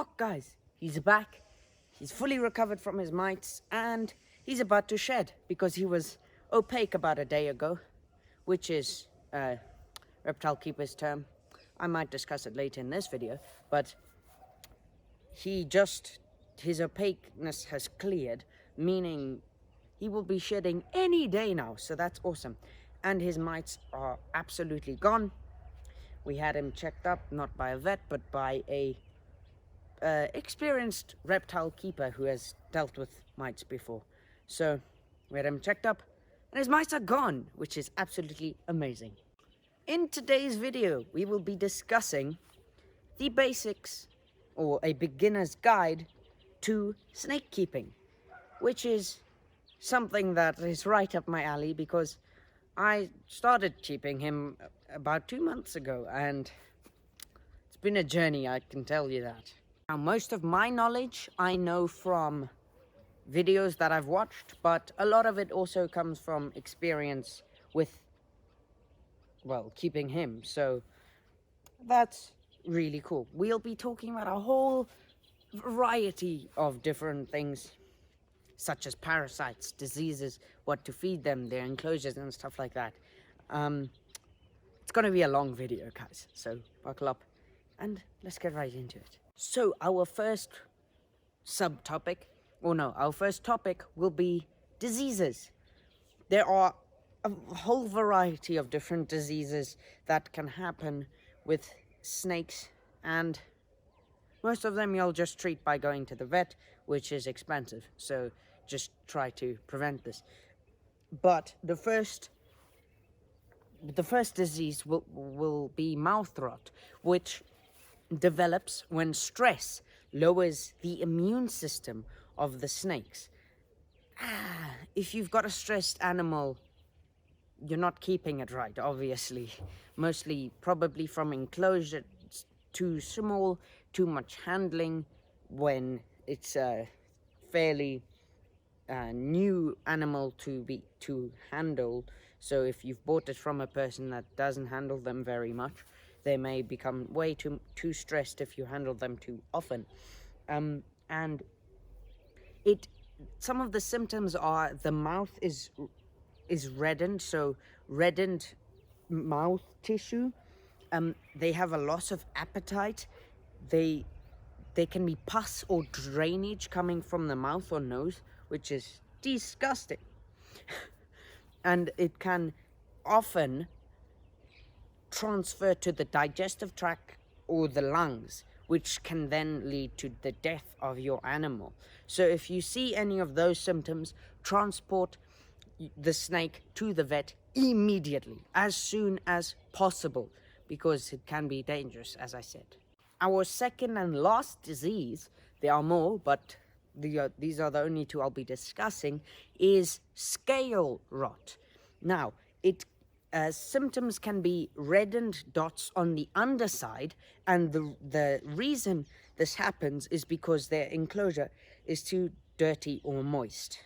shock, guys. He's back. He's fully recovered from his mites, and he's about to shed because he was opaque about a day ago, which is reptile keeper's term. I might discuss it later in this video, but his opaqueness has cleared, meaning he will be shedding any day now, so that's awesome. And his mites are absolutely gone. We had him checked up, not by a vet, but by a experienced reptile keeper who has dealt with mites before. So we had him checked up, and his mites are gone, which is absolutely amazing. In today's video, we will be discussing the basics, or a beginner's guide to snake keeping, which is something that is right up my alley because I started keeping him about 2 months ago, and it's been a journey, I can tell you that. Now, most of my knowledge I know from videos that I've watched, but a lot of it also comes from experience with, well, keeping him, so that's really cool. We'll be talking about a whole variety of different things, such as parasites, diseases, what to feed them, their enclosures and stuff like that. It's gonna be a long video, guys, so buckle up and let's get right into it. So our first topic will be diseases. There are a whole variety of different diseases that can happen with snakes, and most of them you'll just treat by going to the vet, which is expensive, so just try to prevent this. But the first disease will be mouth rot, which develops when stress lowers the immune system of the snakes. If you've got a stressed animal, you're not keeping it right, obviously. Mostly probably from enclosure too small, too much handling when it's a fairly new animal to handle. So if you've bought it from a person that doesn't handle them very much, they may become way too stressed if you handle them too often. And some of the symptoms are the mouth is reddened, so reddened mouth tissue. They have a loss of appetite. They can be pus or drainage coming from the mouth or nose, which is disgusting. And it can often transfer to the digestive tract or the lungs, which can then lead to the death of your animal. So if you see any of those symptoms, transport the snake to the vet immediately, as soon as possible, because it can be dangerous, as I said. Our second and last disease, there are more, but these are the only two I'll be discussing, is scale rot. Now, symptoms can be reddened dots on the underside, and the reason this happens is because their enclosure is too dirty or moist.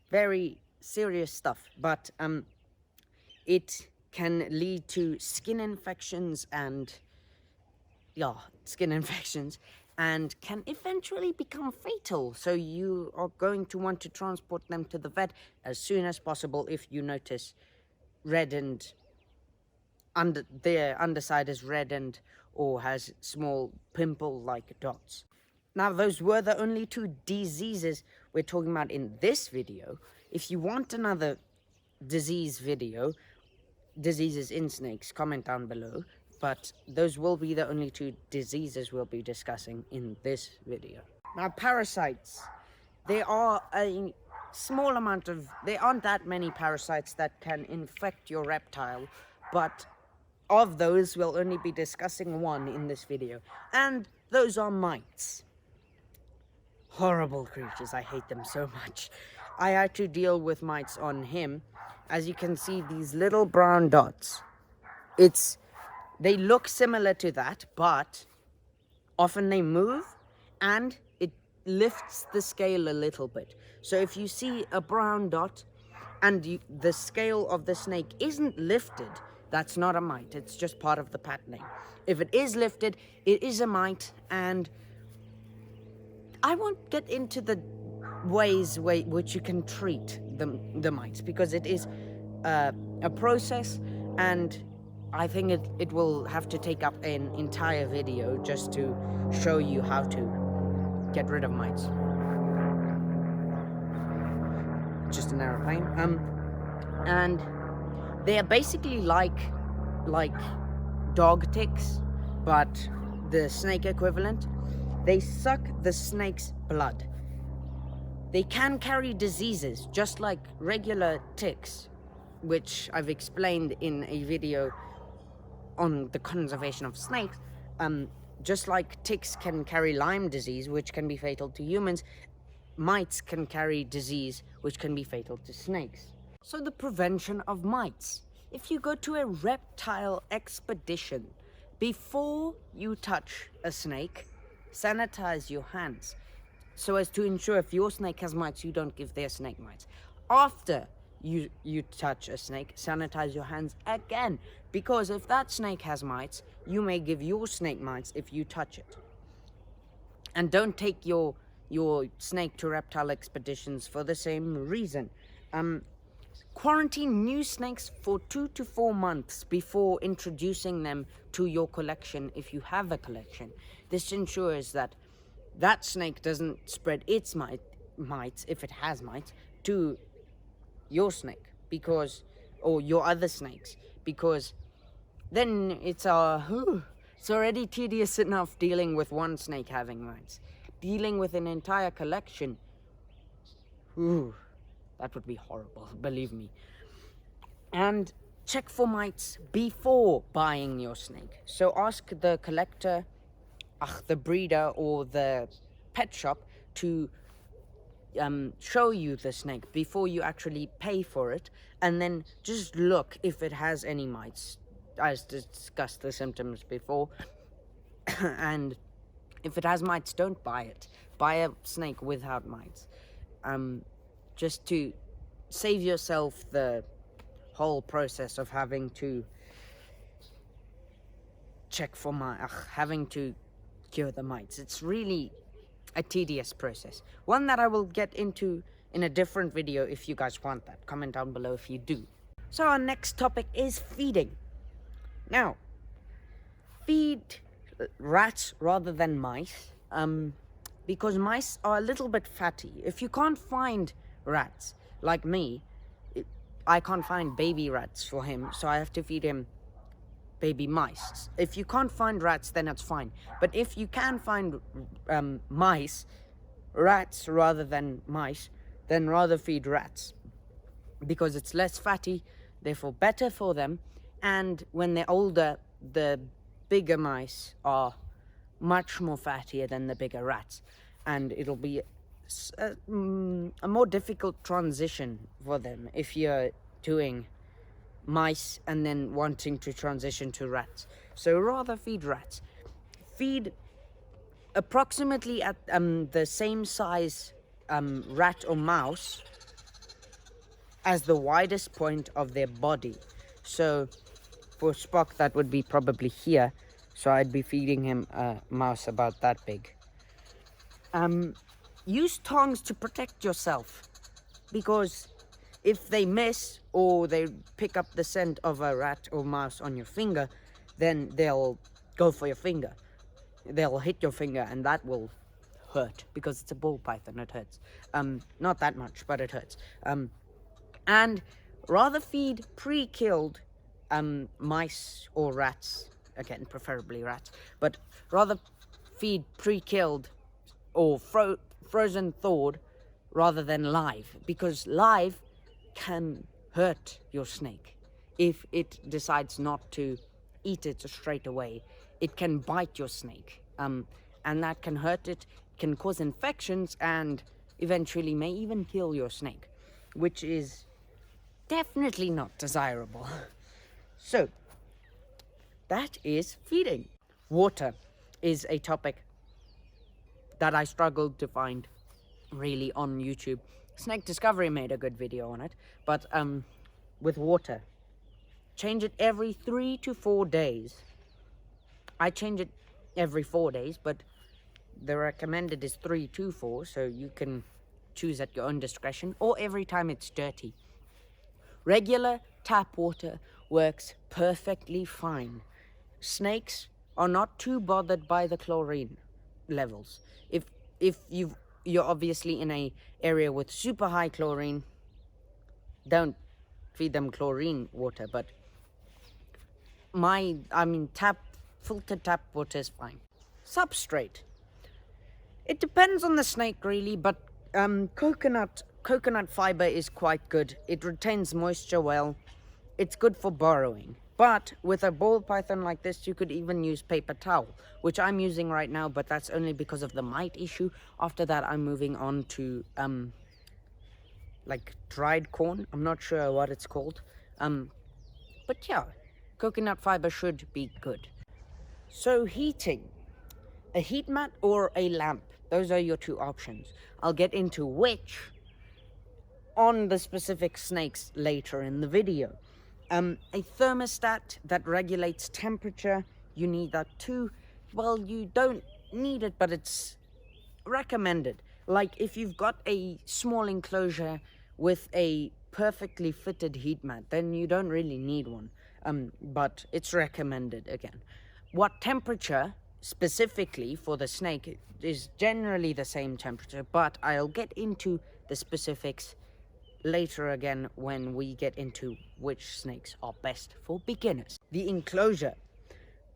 Very serious stuff, but it can lead to skin infections and can eventually become fatal. So you are going to want to transport them to the vet as soon as possible if you notice reddened, their underside is reddened or has small pimple-like dots. Now, those were the only two diseases we're talking about in this video. If you want another disease video, diseases in snakes, comment down below. But those will be the only two diseases we'll be discussing in this video. Now, parasites. There are a small amount of... There aren't that many parasites that can infect your reptile, but of those, we'll only be discussing one in this video. And those are mites. Horrible creatures. I hate them so much. I had to deal with mites on him. As you can see, these little brown dots. They look similar to that, but often they move and it lifts the scale a little bit. So if you see a brown dot and the scale of the snake isn't lifted, that's not a mite. It's just part of the patterning. If it is lifted, it is a mite, and I won't get into the ways which you can treat the mites, because it is a process, and I think it will have to take up an entire video just to show you how to get rid of mites. Just an aeroplane. And they are basically like dog ticks, but the snake equivalent. They suck the snake's blood. They can carry diseases just like regular ticks, which I've explained in a video on the conservation of snakes. Just like ticks can carry Lyme disease, which can be fatal to humans, mites can carry disease which can be fatal to snakes. So the prevention of mites. If you go to a reptile expedition, before you touch a snake, sanitize your hands so as to ensure if your snake has mites, you don't give their snake mites. After you touch a snake, sanitize your hands again, because if that snake has mites, you may give your snake mites if you touch it. And don't take your snake to reptile expeditions for the same reason. Quarantine new snakes for 2 to 4 months before introducing them to your collection if you have a collection. This ensures that that snake doesn't spread its mites, if it has mites, to your snake, or your other snakes, because then it's already tedious enough dealing with one snake having mites. Dealing with an entire collection, that would be horrible, believe me. And check for mites before buying your snake. So ask the collector, the breeder, or the pet shop to show you the snake before you actually pay for it, and then just look if it has any mites, as discussed the symptoms before. And if it has mites, don't buy it. Buy a snake without mites, just to save yourself the whole process of having to check for having to cure the mites. It's really a tedious process, one that I will get into in a different video. If you guys want that, comment down below if you do. So our next topic is feeding. Now, feed rats rather than mice, because mice are a little bit fatty. If you can't find rats, like me, I can't find baby rats for him, so I have to feed him baby mice. If you can't find rats, then that's fine. But if you can find rats rather than mice, then rather feed rats, because it's less fatty, therefore better for them. And when they're older, the bigger mice are much more fattier than the bigger rats, and it'll be a more difficult transition for them if you're doing mice and then wanting to transition to rats. So rather feed rats. Feed approximately at the same size rat or mouse as the widest point of their body. So for Spock, that would be probably here, so I'd be feeding him a mouse about that big. Use tongs to protect yourself, because if they miss or they pick up the scent of a rat or mouse on your finger, then they'll go for your finger. They'll hit your finger, and that will hurt, because it's a ball python. It hurts. Not that much, but it hurts. And rather feed pre-killed mice or rats, again preferably rats, but rather feed pre-killed or frozen thawed rather than live, because live can hurt your snake. If it decides not to eat it straight away, it can bite your snake, and that can hurt it, can cause infections, and eventually may even kill your snake, which is definitely not desirable. So that is feeding. Water is a topic that I struggled to find really on YouTube. Snake Discovery made a good video on it, but with water, change it every 3 to 4 days. I change it every 4 days, but the recommended is 324, so you can choose at your own discretion, or every time it's dirty. Regular tap water works perfectly fine. Snakes are not too bothered by the chlorine levels. If you're obviously in a area with super high chlorine, don't feed them chlorine water, but filtered tap water is fine. Substrate. It depends on the snake really, but coconut fiber is quite good. It retains moisture well. It's good for burrowing. But with a ball python like this, you could even use paper towel, which I'm using right now, but that's only because of the mite issue. After that, I'm moving on to like dried corn. I'm not sure what it's called. But yeah, coconut fiber should be good. So heating. A heat mat or a lamp. Those are your two options. I'll get into which on the specific snakes later in the video. A thermostat that regulates temperature, you need that too. Well, you don't need it, but it's recommended. Like if you've got a small enclosure with a perfectly fitted heat mat, then you don't really need one. But it's recommended again. What temperature specifically for the snake is generally the same temperature, but I'll get into the specifics later again when we get into which snakes are best for beginners. The enclosure.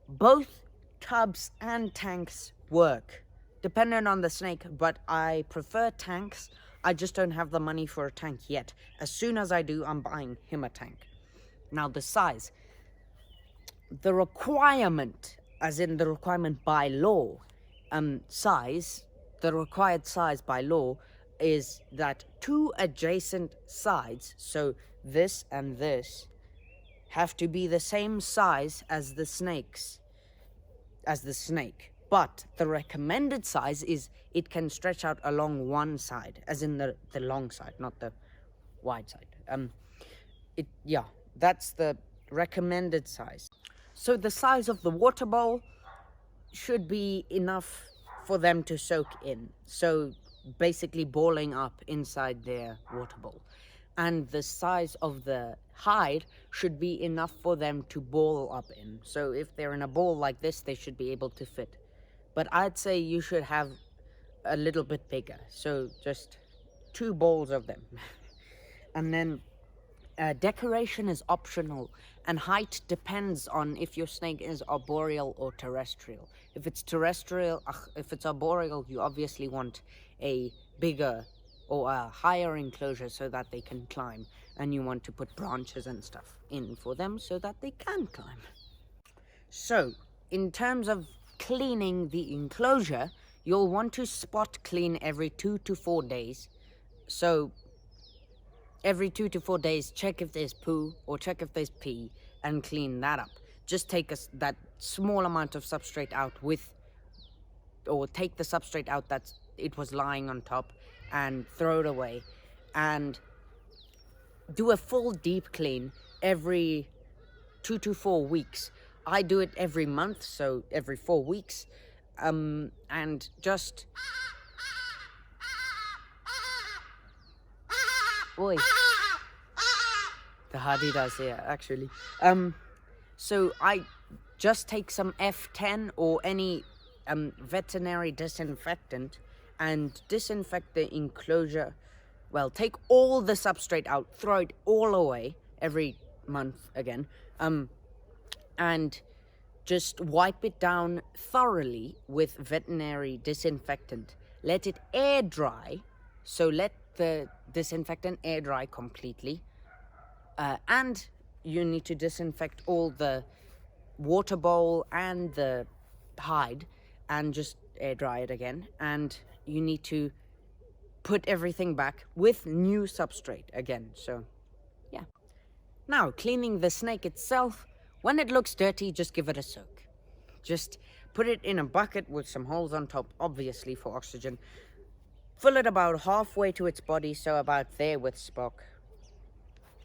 Both tubs and tanks work, depending on the snake, but I prefer tanks. I just don't have the money for a tank yet. As soon as I do, I'm buying him a tank. Now the size. The requirement, as in the requirement by law, the required size by law is that two adjacent sides, so this and this, have to be the same size as the snake. But the recommended size is it can stretch out along one side, as in the long side, not the wide side. That's the recommended size. So the size of the water bowl should be enough for them to soak in. So basically balling up inside their water bowl. And the size of the hide should be enough for them to ball up in. So if they're in a bowl like this, they should be able to fit. But I'd say you should have a little bit bigger. So just 2 bowls of them. And then decoration is optional, and height depends on if your snake is arboreal or terrestrial. If it's arboreal, you obviously want a bigger or a higher enclosure so that they can climb, and you want to put branches and stuff in for them so that they can climb. So, in terms of cleaning the enclosure, you'll want to spot clean every 2 to 4 days. So every 2 to 4 days, check if there's poo or check if there's pee and clean that up. Just take that small amount of substrate out or take the substrate out that it was lying on top and throw it away, and do a full deep clean every 2 to 4 weeks. I do it every month, so every 4 weeks, and just... Oi. The hardy does, yeah, actually. So I just take some F10 or any veterinary disinfectant and disinfect the enclosure. Well, take all the substrate out, throw it all away every month again, and just wipe it down thoroughly with veterinary disinfectant. Let it air dry, so let the disinfectant air dry completely, and you need to disinfect all the water bowl and the hide and just air dry it again, and you need to put everything back with new substrate again. So yeah. Now, cleaning the snake itself, when it looks dirty, just give it a soak. Just put it in a bucket with some holes on top, obviously for oxygen. Fill it about halfway to its body, so about there with Spock.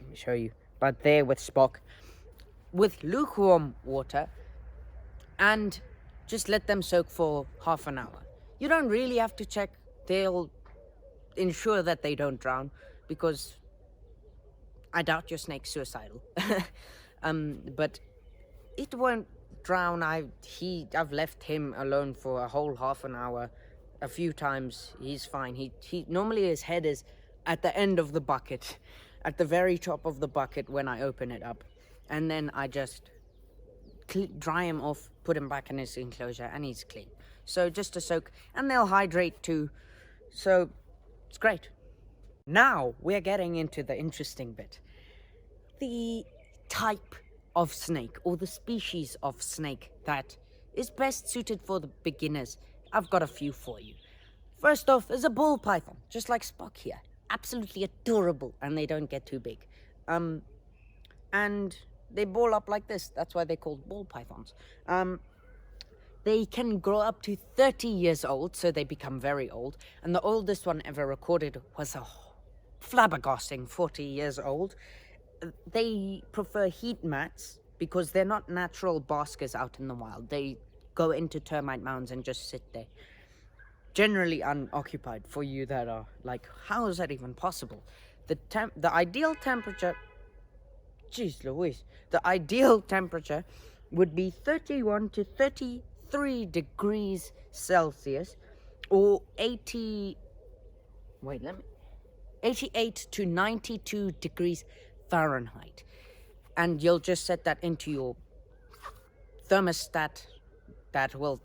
Let me show you. About there with Spock. With lukewarm water, and just let them soak for half an hour. You don't really have to check. They'll ensure that they don't drown, because I doubt your snake's suicidal. But it won't drown. I've left him alone for a whole half an hour a few times. He's fine. He normally, his head is at the end of the bucket, at the very top of the bucket when I open it up, and then I just dry him off, put him back in his enclosure, and he's clean. So just a soak, and they'll hydrate too, so it's great. Now we're getting into the interesting bit. The type of snake, or the species of snake that is best suited for the beginners. I've got a few for you. First off is a ball python, just like Spock here. Absolutely adorable, and they don't get too big. And they ball up like this. That's why they're called ball pythons. They can grow up to 30 years old, so they become very old. And the oldest one ever recorded was a flabbergasting 40 years old. They prefer heat mats because they're not natural baskers out in the wild. They go into termite mounds and just sit there. Generally unoccupied, for you that are like, how is that even possible? The ideal temperature, jeez Louise, the ideal temperature would be 31 to 33 degrees Celsius, or 88 to 92 degrees Fahrenheit. And you'll just set that into your thermostat that will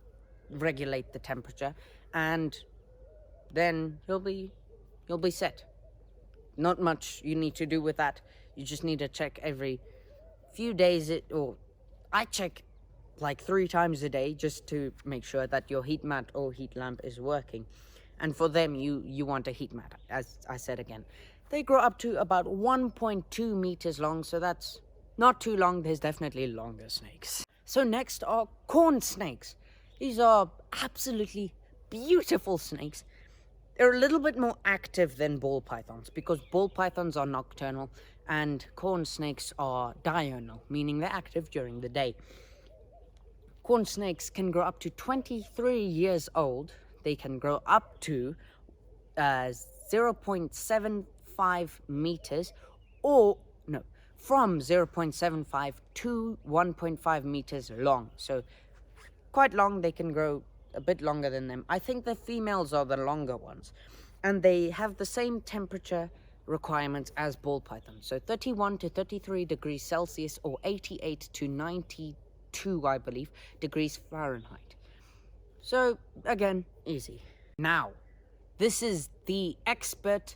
regulate the temperature, and then you'll be set. Not much you need to do with that. You just need to check every few days, or I check like 3 times a day, just to make sure that your heat mat or heat lamp is working. And for them, you want a heat mat, as I said again. They grow up to about 1.2 meters long, so that's not too long. There's definitely longer snakes. So next are corn snakes. These are absolutely beautiful snakes. They're a little bit more active than ball pythons, because ball pythons are nocturnal and corn snakes are diurnal, meaning they're active during the day. Corn snakes can grow up to 23 years old. They can grow up to 0.75 meters, or no, from 0.75 to 1.5 meters long. So quite long. They can grow a bit longer than them. I think the females are the longer ones, and they have the same temperature requirements as ball pythons. So 31 to 33 degrees Celsius, or 88 to 92, I believe, degrees Fahrenheit. So again, easy. Now, this is the expert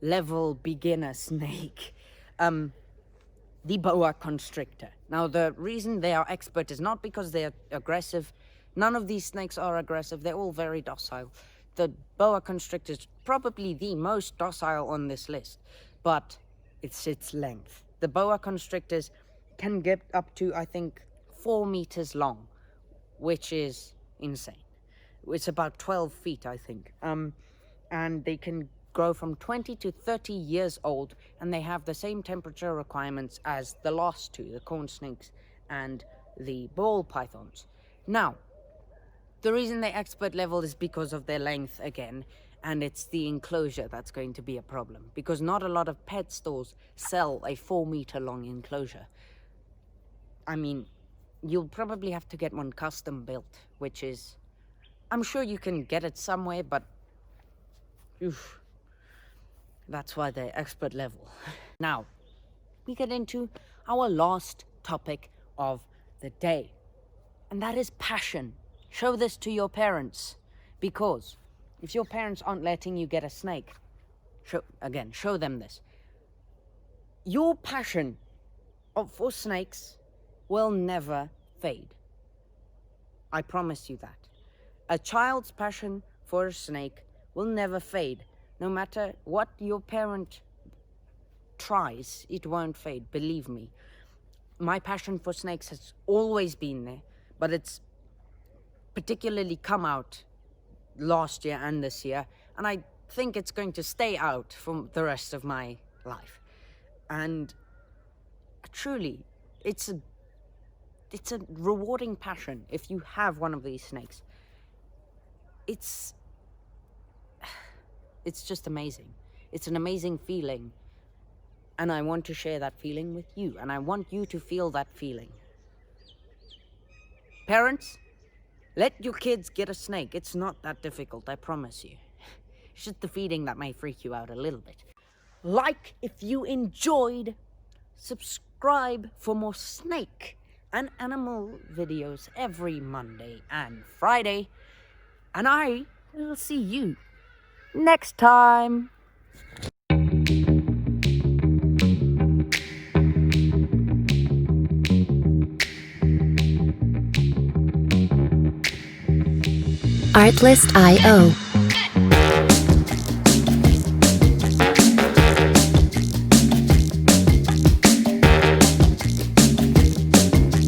level beginner snake, the boa constrictor. Now, the reason they are expert is not because they're aggressive. None of these snakes are aggressive. They're all very docile. The boa constrictor is probably the most docile on this list, but it's its length. The boa constrictors can get up to, I think, 4 meters long, which is insane. It's about 12 feet, I think. And they can grow from 20 to 30 years old, and they have the same temperature requirements as the last two, the corn snakes and the ball pythons. Now, the reason they're expert level is because of their length again, and it's the enclosure that's going to be a problem, because not a lot of pet stores sell a 4-meter long enclosure. I mean, you'll probably have to get one custom built, which is, I'm sure you can get it somewhere, but oof, that's why they're expert level. Now, we get into our last topic of the day, and that is passion. Show this to your parents, because if your parents aren't letting you get a snake, show them this. Your passion for snakes will never fade. I promise you that. A child's passion for a snake will never fade. No matter what your parent tries, it won't fade, believe me. My passion for snakes has always been there, but it's particularly come out last year and this year, and I think it's going to stay out for the rest of my life. And truly, it's a rewarding passion if you have one of these snakes. It's It's just amazing. It's an amazing feeling. And I want to share that feeling with you. And I want you to feel that feeling. Parents, let your kids get a snake. It's not that difficult, I promise you. It's just the feeding that may freak you out a little bit. Like if you enjoyed. Subscribe for more snake and animal videos every Monday and Friday. And I will see you next time. Artlist.io